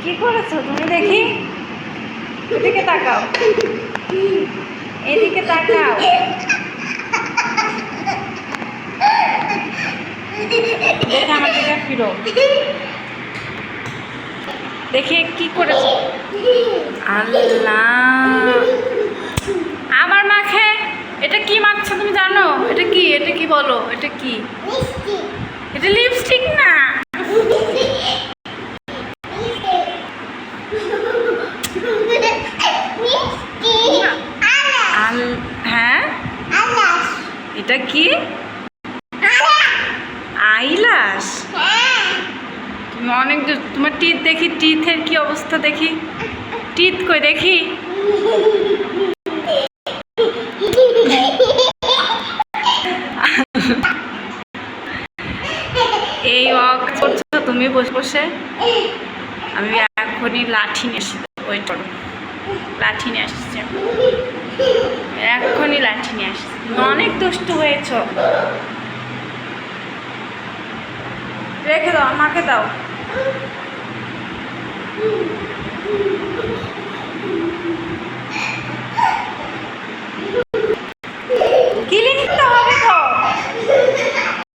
কি করেছো তুমি দেখি? এদিকে তাকাও, এদিকে তাকাও। দেখে আমার দিকে ফিরো। দেখে কি করেছো? আল্লাহ, আমার মাখে। এটা কি মাখছো তুমি জানো? এটা কি? এটা কি বলো? এটা কি? এটা লিপস্টিক না। হ্যাঁ, এটা কি? আইলাস। তুমি অনেক তোমার টিথ দেখি, টিথের কি অবস্থা দেখি। টিথ কই দেখি। এই ওয়াক করছো তুমি বসে বসে। আমি এখনই লাঠি নিয়ে এসেছি। ওই করো, লাঠি নিয়ে আসছি, এখনই লাঠি নিয়ে আসছি। অনেক দুষ্টু হয়েছ। রেখে দাও, আমাকে দাও।